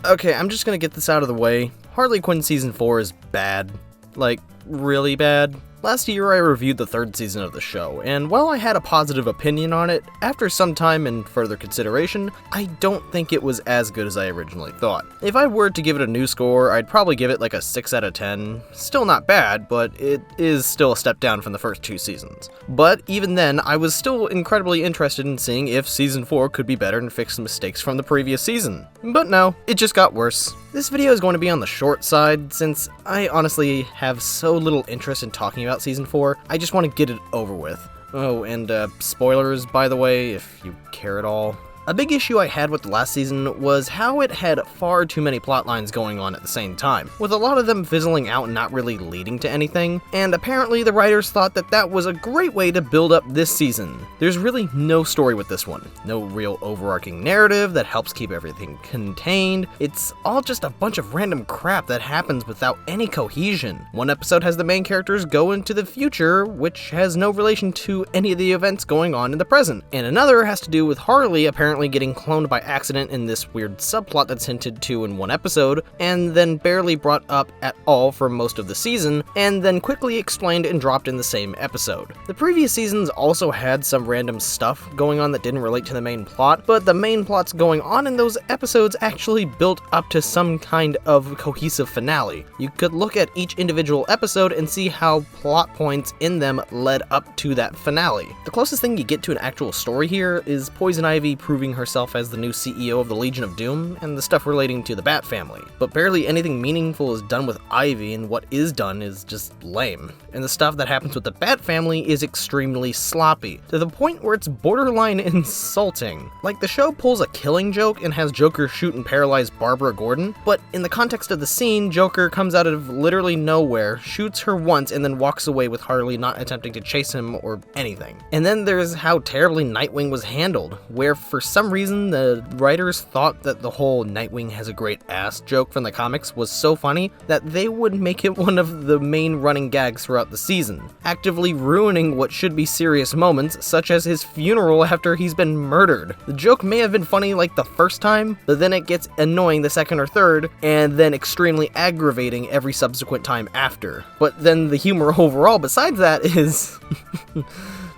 Okay, I'm just gonna get this out of the way. Harley Quinn Season 4 is bad. Like, really bad. Last year I reviewed the third season of the show, and while I had a positive opinion on it, after some time and further consideration, I don't think it was as good as I originally thought. If I were to give it a new score, I'd probably give it like a 6 out of 10. Still not bad, but it is still a step down from the first two seasons. But even then, I was still incredibly interested in seeing if Season 4 could be better and fix the mistakes from the previous season. But no, it just got worse. This video is going to be on the short side, since I honestly have so little interest in talking about Season 4, I just want to get it over with. Oh, and spoilers, by the way, if you care at all. A big issue I had with the last season was how it had far too many plot lines going on at the same time, with a lot of them fizzling out and not really leading to anything, and apparently the writers thought that that was a great way to build up this season. There's really no story with this one, no real overarching narrative that helps keep everything contained. It's all just a bunch of random crap that happens without any cohesion. One episode has the main characters go into the future, which has no relation to any of the events going on in the present, and another has to do with Harley apparently getting cloned by accident in this weird subplot that's hinted to in one episode, and then barely brought up at all for most of the season, and then quickly explained and dropped in the same episode. The previous seasons also had some random stuff going on that didn't relate to the main plot, but the main plots going on in those episodes actually built up to some kind of cohesive finale. You could look at each individual episode and see how plot points in them led up to that finale. The closest thing you get to an actual story here is Poison Ivy proving herself as the new CEO of the Legion of Doom, and the stuff relating to the Bat family. But barely anything meaningful is done with Ivy, and what is done is just lame. And the stuff that happens with the Bat family is extremely sloppy, to the point where it's borderline insulting. Like, the show pulls a killing joke and has Joker shoot and paralyze Barbara Gordon, but in the context of the scene, Joker comes out of literally nowhere, shoots her once, and then walks away with Harley not attempting to chase him or anything. And then there's how terribly Nightwing was handled, where for some reason the writers thought that the whole Nightwing has a great ass joke from the comics was so funny that they would make it one of the main running gags throughout the season, actively ruining what should be serious moments, such as his funeral after he's been murdered. The joke may have been funny like the first time, but then it gets annoying the second or third, and then extremely aggravating every subsequent time after. But then the humor overall besides that is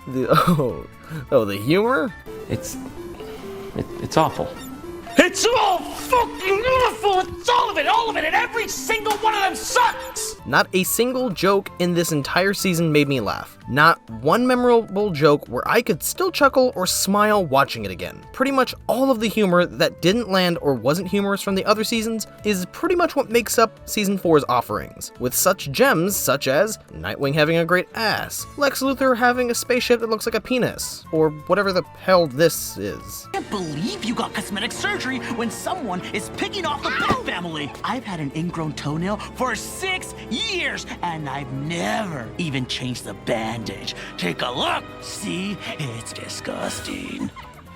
the humor? It's awful. It's all fucking awful! It's all of it, and every single one of them sucks! Not a single joke in this entire season made me laugh. Not one memorable joke where I could still chuckle or smile watching it again. Pretty much all of the humor that didn't land or wasn't humorous from the other seasons is pretty much what makes up Season 4's offerings, with such gems such as Nightwing having a great ass, Lex Luthor having a spaceship that looks like a penis, or whatever the hell this is. I can't believe you got cosmetic surgery when someone is picking off the Bat family. I've had an ingrown toenail for 6 years, and I've never even changed the bandage. Take a look. See? It's disgusting.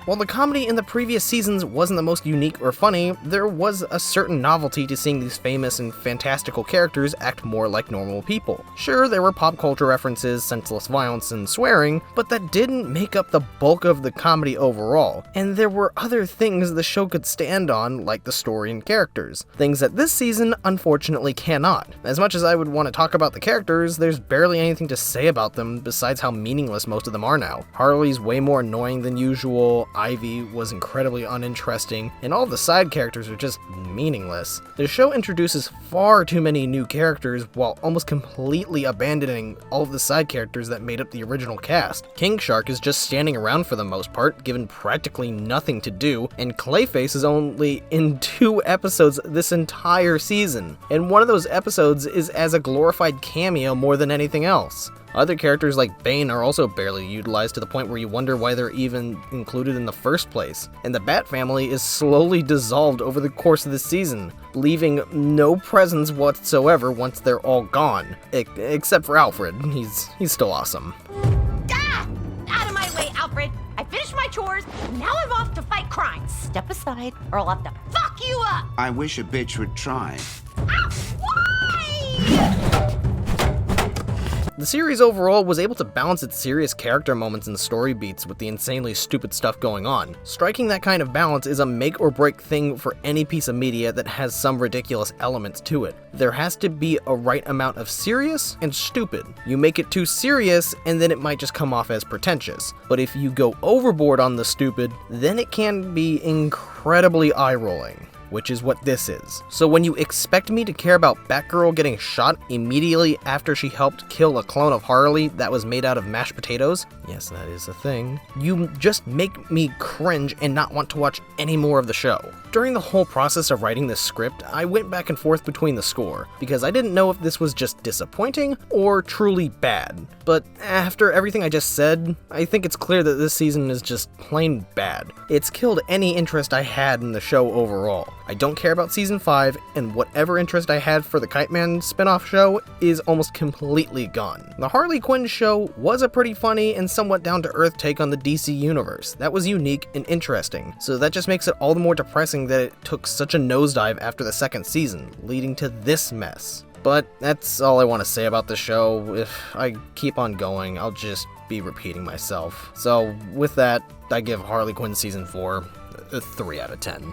While the comedy in the previous seasons wasn't the most unique or funny, there was a certain novelty to seeing these famous and fantastical characters act more like normal people. Sure, there were pop culture references, senseless violence, and swearing, but that didn't make up the bulk of the comedy overall, and there were other things the show could stand on, like the story and characters. Things that this season, unfortunately, cannot. As much as I would want to talk about the characters, there's barely anything to say about them besides how meaningless most of them are now. Harley's way more annoying than usual, Ivy was incredibly uninteresting, and all of the side characters are just meaningless. The show introduces far too many new characters while almost completely abandoning all of the side characters that made up the original cast. King Shark is just standing around for the most part, given practically nothing to do, and Clayface is only in 2 episodes this entire season, and one of those episodes is as a glorified cameo more than anything else. Other characters like Bane are also barely utilized to the point where you wonder why they're even included in the first place. And the Bat family is slowly dissolved over the course of the season, leaving no presence whatsoever once they're all gone. Except for Alfred, he's still awesome. Ah! Out of my way, Alfred! I finished my chores, now I'm off to fight crime. Step aside, or I'll have to fuck you up! I wish a bitch would try. Ah, why? The series overall was able to balance its serious character moments and story beats with the insanely stupid stuff going on. Striking that kind of balance is a make or break thing for any piece of media that has some ridiculous elements to it. There has to be a right amount of serious and stupid. You make it too serious and then it might just come off as pretentious. But if you go overboard on the stupid, then it can be incredibly eye-rolling, which is what this is. So when you expect me to care about Batgirl getting shot immediately after she helped kill a clone of Harley that was made out of mashed potatoes, yes, that is a thing, you just make me cringe and not want to watch any more of the show. During the whole process of writing this script, I went back and forth between the score, because I didn't know if this was just disappointing or truly bad. But after everything I just said, I think it's clear that this season is just plain bad. It's killed any interest I had in the show overall. I don't care about Season 5, and whatever interest I had for the Kite Man spin-off show is almost completely gone. The Harley Quinn show was a pretty funny and somewhat down-to-earth take on the DC universe that was unique and interesting, so that just makes it all the more depressing that it took such a nosedive after the second season, leading to this mess. But that's all I want to say about the show. If I keep on going, I'll just be repeating myself. So with that, I give Harley Quinn Season 4 a 3 out of 10.